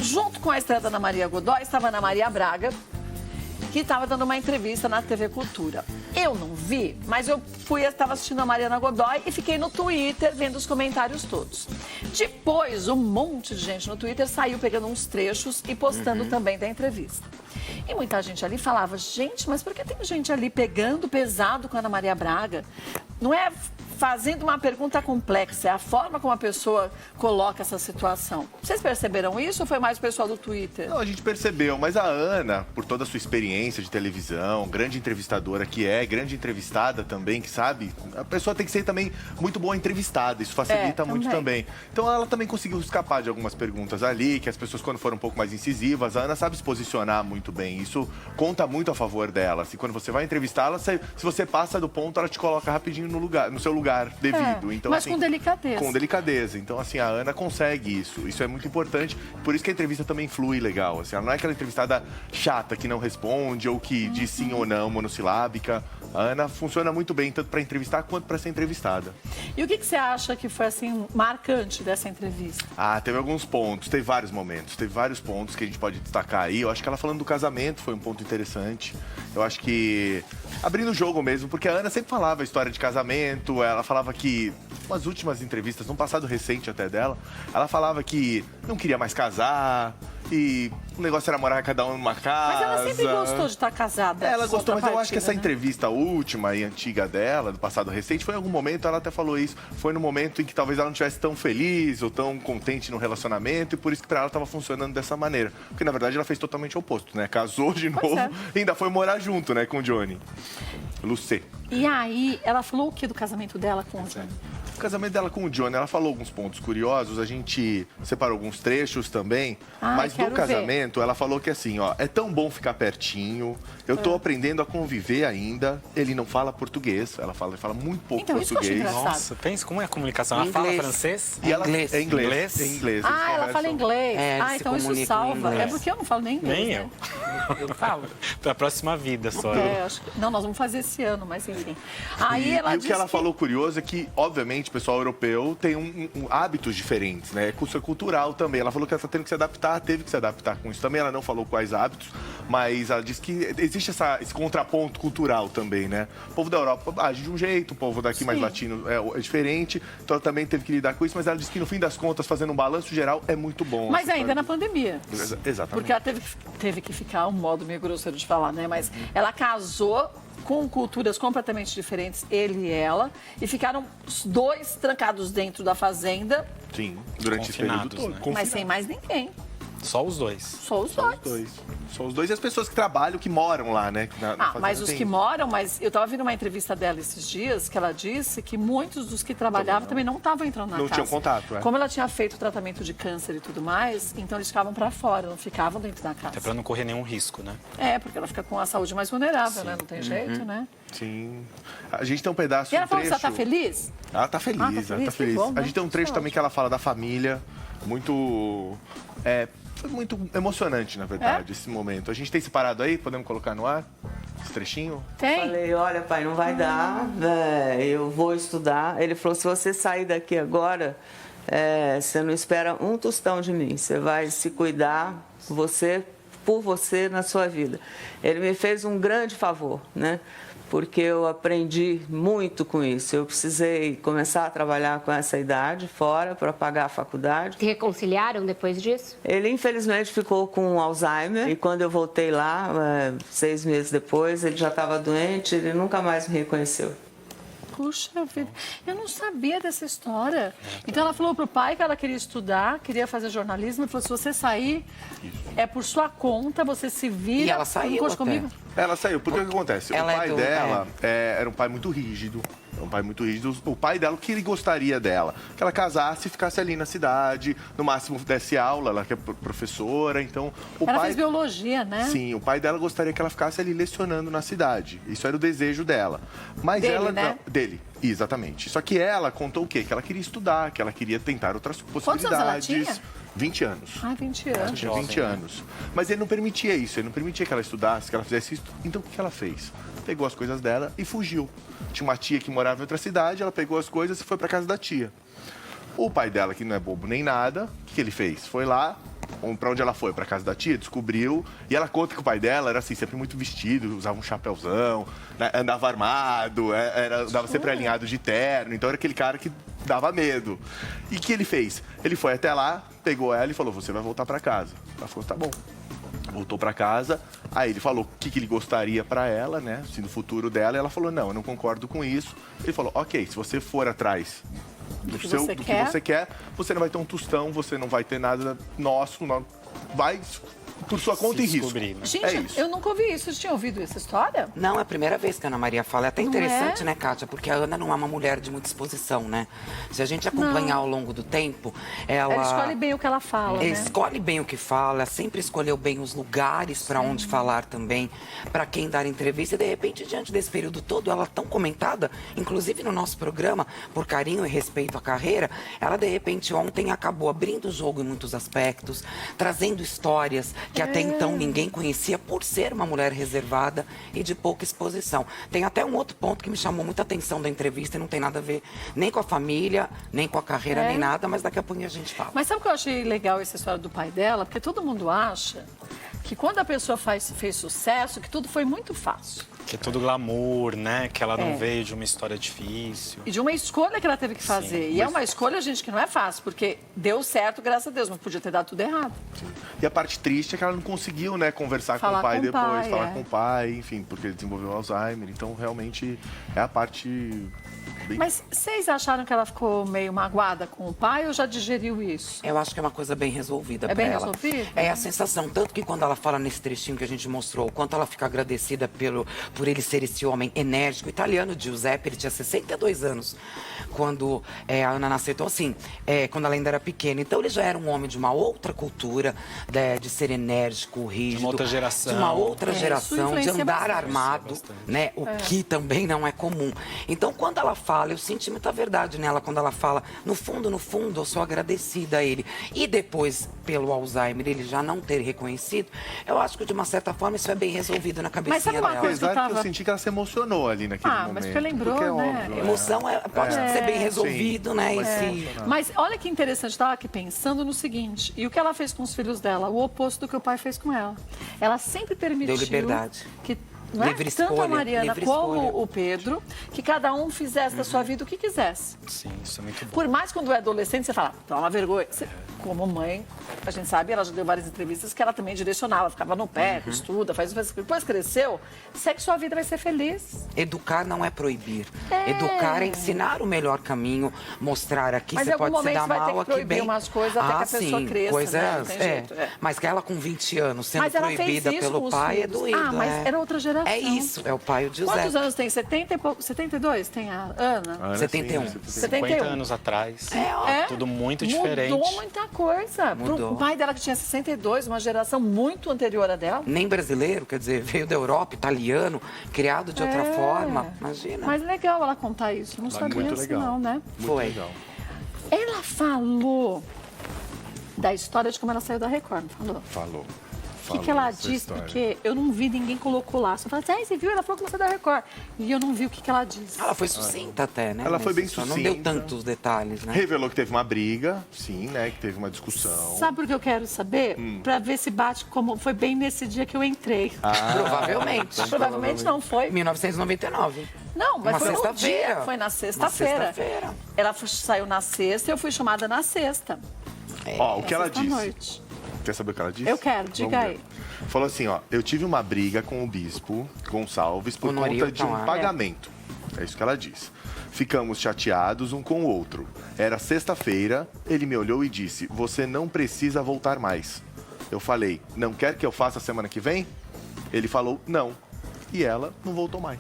Junto com a estreia da Ana Maria Godoy, estava a Ana Maria Braga, que estava dando uma entrevista na TV Cultura. Eu não vi, mas eu estava assistindo a Mariana Godoy e fiquei no Twitter vendo os comentários todos. Depois, um monte de gente no Twitter saiu pegando uns trechos e postando também da entrevista. E muita gente ali falava, gente, mas por que tem gente ali pegando pesado com a Ana Maria Braga? Não é fazendo uma pergunta complexa, é a forma como a pessoa coloca essa situação. Vocês perceberam isso ou foi mais o pessoal do Twitter? Não, a gente percebeu, mas a Ana, por toda a sua experiência de televisão, grande entrevistadora que é, grande entrevistada também, que sabe, a pessoa tem que ser também muito boa entrevistada, isso facilita muito também. Então ela também conseguiu escapar de algumas perguntas ali, que as pessoas quando foram um pouco mais incisivas, a Ana sabe se posicionar muito bem, isso conta muito a favor dela. Assim, quando você vai entrevistá-la, se você passa do ponto, ela te coloca rapidinho no seu lugar devido. Então, mas assim, com delicadeza. Com delicadeza. Então, assim, a Ana consegue isso. Isso é muito importante. Por isso que a entrevista também flui legal. Assim, ela não é aquela entrevistada chata que não responde ou que diz sim ou não, monossilábica. A Ana funciona muito bem, tanto para entrevistar quanto para ser entrevistada. E o que você acha que foi, assim, marcante dessa entrevista? Teve alguns pontos, teve vários momentos, teve vários pontos que a gente pode destacar aí. Eu acho que ela falando do casamento foi um ponto interessante. Eu acho que, abrindo o jogo mesmo, porque a Ana sempre falava a história de casamento, ela falava que, nas últimas entrevistas, num passado recente até dela, ela falava que não queria mais casar, e o negócio era morar cada um numa casa. Mas ela sempre gostou de estar casada. Ela gostou, mas eu acho que essa entrevista última e antiga dela, do passado recente, foi em algum momento, ela até falou isso, foi no momento em que talvez ela não estivesse tão feliz ou tão contente no relacionamento, e por isso que pra ela estava funcionando dessa maneira. Porque, na verdade, ela fez totalmente o oposto, né? Casou de novo e ainda foi morar junto, né, com o Johnny. Lucê. E aí, ela falou o que do casamento dela com o Johnny? O casamento dela com o Johnny, ela falou alguns pontos curiosos, a gente separou alguns trechos também, mas no casamento ela falou que assim, ó, é tão bom ficar pertinho, eu tô aprendendo a conviver ainda, ele não fala português, ela fala muito pouco português. Nossa, pensa como é a comunicação, ela fala francês? E ela, inglês. É inglês. É inglês. Ela fala inglês. Então isso salva. É porque eu não falo nem inglês. Nem né? eu falo. Pra próxima vida só. Acho que... Não, nós vamos fazer esse ano, mas enfim. Aí ela e o que ela falou curioso é que, obviamente, o pessoal europeu tem hábitos diferentes, né? Isso é cultural também. Ela falou que ela está tendo que se adaptar, teve que se adaptar com isso também. Ela não falou quais hábitos, mas ela disse que existe esse contraponto cultural também, né? O povo da Europa age de um jeito, o povo daqui mais latino é diferente, então ela também teve que lidar com isso, mas ela disse que, no fim das contas, fazendo um balanço geral, é muito bom. Mas ainda na pandemia. Exatamente. Porque ela teve que ficar, um modo meio grosseiro de falar, né? Mas ela casou com culturas completamente diferentes, ele e ela, e ficaram os dois trancados dentro da fazenda. Sim, durante esse período todo. Né? Mas sem mais ninguém. Só os dois. Só os dois. Só os dois e as pessoas que trabalham, que moram lá, né? Mas os que moram, mas eu estava vendo uma entrevista dela esses dias, que ela disse que muitos dos que trabalhavam também não estavam entrando na casa. Não tinham contato, Como ela tinha feito tratamento de câncer e tudo mais, então eles ficavam para fora, não ficavam dentro da casa. Até para não correr nenhum risco, né? Porque ela fica com a saúde mais vulnerável, né? Não tem jeito, né? Sim. A gente tem um pedaço, E ela falou que ela tá feliz? Ela tá feliz, ela tá feliz. Bom, a gente tem um trecho também que ela fala da família, muito... Foi muito emocionante, na verdade, esse momento. A gente tem separado aí? Podemos colocar no ar? Esse trechinho? Tem. Falei, olha, pai, não vai dar, eu vou estudar. Ele falou, se você sair daqui agora, você não espera um tostão de mim. Você vai se cuidar, por você na sua vida. Ele me fez um grande favor, né? Porque eu aprendi muito com isso. Eu precisei começar a trabalhar com essa idade fora para pagar a faculdade. Se reconciliaram depois disso? Ele, infelizmente, ficou com Alzheimer. E quando eu voltei lá, 6 meses depois, ele já estava doente, ele nunca mais me reconheceu. Puxa vida, eu não sabia dessa história. Então ela falou pro pai que ela queria estudar, queria fazer jornalismo, e falou, se você sair, é por sua conta, você se vira. E ela saiu até. Comigo. Ela saiu, porque o que acontece? Ela o pai dela era um pai muito rígido. Um pai muito rígido. O pai dela, o que ele gostaria dela? Que ela casasse e ficasse ali na cidade, no máximo desse aula, ela que é professora, então... Ela fez biologia, né? Sim, o pai dela gostaria que ela ficasse ali lecionando na cidade. Isso era o desejo dela. Mas dele, ela... né? Dele, exatamente. Só que ela contou o quê? Que ela queria estudar, que ela queria tentar outras possibilidades. Quantos anos ela tinha? 20 anos. 20 anos. Ela tinha 20 anos. Mas ele não permitia isso, ele não permitia que ela estudasse, que ela fizesse isso. Então o que ela fez? Pegou as coisas dela e fugiu. Tinha uma tia que morava em outra cidade, ela pegou as coisas e foi para casa da tia. O pai dela, que não é bobo nem nada, o que ele fez? Foi lá, pra onde ela foi, pra casa da tia, descobriu, e ela conta que o pai dela era assim, sempre muito vestido, usava um chapéuzão, né, andava armado, andava sempre alinhado de terno, então era aquele cara que dava medo. E o que ele fez? Ele foi até lá, pegou ela e falou, você vai voltar pra casa. Ela falou, tá bom. Voltou pra casa, aí ele falou o que ele gostaria pra ela, né, assim, no futuro dela, e ela falou, não, eu não concordo com isso. Ele falou, ok, se você for atrás do que você quer, você não vai ter um tostão, você não vai ter nada nosso, não, vai por sua conta e risco. Né? Gente, é isso. eu nunca ouvi isso. Vocês tinham ouvido essa história? Não, é a primeira vez que a Ana Maria fala. É até Não interessante, é? né, Kátia? Porque a Ana não é uma mulher de muita exposição, né? Se a gente acompanhar ao longo do tempo, ela escolhe bem o que ela fala, né? escolhe bem o que fala, sempre escolheu bem os lugares para onde falar também, para quem dar entrevista. E, de repente, diante desse período todo, ela tão comentada, inclusive no nosso programa, por carinho e respeito à carreira, ela, de repente, ontem acabou abrindo o jogo em muitos aspectos, trazendo histórias que até então ninguém conhecia por ser uma mulher reservada e de pouca exposição. Tem até um outro ponto que me chamou muita atenção da entrevista e não tem nada a ver nem com a família, nem com a carreira, nem nada, mas daqui a pouquinho a gente fala. Mas sabe o que eu achei legal essa história do pai dela? Porque todo mundo acha que quando a pessoa fez sucesso, que tudo foi muito fácil. Que é tudo glamour, né? Que ela não veio de uma história difícil. E de uma escolha que ela teve que fazer. E é uma escolha, gente, que não é fácil, porque deu certo, graças a Deus, mas podia ter dado tudo errado. E a parte triste é que ela não conseguiu, né, conversar com o pai depois, falar com o pai, enfim, porque ele desenvolveu Alzheimer. Então, realmente, é a parte bem... Mas vocês acharam que ela ficou meio magoada com o pai ou já digeriu isso? Eu acho que é uma coisa bem resolvida pra bem ela. resolvida? É a sensação, tanto que quando ela fala nesse trechinho que a gente mostrou, o quanto ela fica agradecida por ele ser esse homem enérgico, italiano, Giuseppe, ele tinha 62 anos quando a Ana nasceu. Então, assim, quando ela ainda era pequena. Então, ele já era um homem de uma outra cultura, de ser enérgico, rígido. De uma outra geração. De uma outra isso geração, de influencia andar bastante. armado, né? O que também não é comum. Então, quando ela fala, eu senti muita verdade nela, quando ela fala, no fundo, eu sou agradecida a ele. E depois, pelo Alzheimer, ele já não ter reconhecido, eu acho que, de uma certa forma, isso é bem resolvido na cabecinha sabe uma dela. coisa Apesar que tava- eu senti que ela se emocionou ali naquele momento. mas porque lembrou, porque é né? óbvio, Emoção pode ser bem resolvido, né? E se... Mas olha que interessante, estava aqui pensando no seguinte, e o que ela fez com os filhos dela? O oposto do que o pai fez com ela. Ela sempre permitiu Deu liberdade. que não é? Livre Tanto a escolha, Mariana livre como escolha. o Pedro, que cada um fizesse da sua vida o que quisesse. Sim, isso é muito bom. Por mais quando é adolescente, você fala, tá uma vergonha. Como mãe, a gente sabe, ela já deu várias entrevistas que ela também direcionava, ficava no pé, estuda, faz. Depois cresceu, segue sua vida, vai ser feliz. Educar não é proibir. Educar é ensinar o melhor caminho, mostrar aqui Mas você em algum pode se momento dar vai ter mal, que aqui proibir bem. umas coisas até que a pessoa cresça, coisas, né? Não tem jeito, Mas que ela com 20 anos sendo Mas ela fez proibida isso com pelo os pai é filhos. doído. Ah, mas era outra geração. É isso, é o pai de José. Quantos anos tem? 70 e pouco, 72 tem a Ana? Ana, 71. sim, 50 anos atrás. Tudo muito diferente. Mudou muita coisa. Mudou. O pai dela que tinha 62, uma geração muito anterior à dela. Nem brasileiro, quer dizer, veio da Europa, italiano, criado de outra forma. Imagina. Mas legal ela contar isso. Eu não sabia muito assim legal. não, né? Muito Foi. legal. Ela falou da história de como ela saiu da Record, não falou? Falou. O que ela disse? Porque eu não vi, ninguém colocou lá. Só falei assim, você viu? Ela falou que ela saiu da Record. E eu não vi o que ela disse. Ela foi sucinta até, né? Ela foi bem Só Não deu sucinta. tantos detalhes, né? Revelou que teve uma briga, sim, né? Que teve uma discussão. Sabe por que eu quero saber? Pra ver se bate como foi bem nesse dia que eu entrei. Provavelmente. Provavelmente não foi. 1999. Não, mas Uma foi no sexta-feira. dia. Foi na Uma sexta-feira. sexta-feira. Ela saiu na sexta e eu fui chamada na sexta. Ó, o que ela disse. Sexta-noite. Quer saber o que ela disse? Eu quero, diga Vamos aí. ver. Falou assim, ó, eu tive uma briga com o bispo Gonçalves por Honorio conta de um Tauar. pagamento. É isso que ela disse. Ficamos chateados um com o outro. Era sexta-feira, ele me olhou e disse, você não precisa voltar mais. Eu falei, não quer que eu faça semana que vem? Ele falou, não. E ela não voltou mais.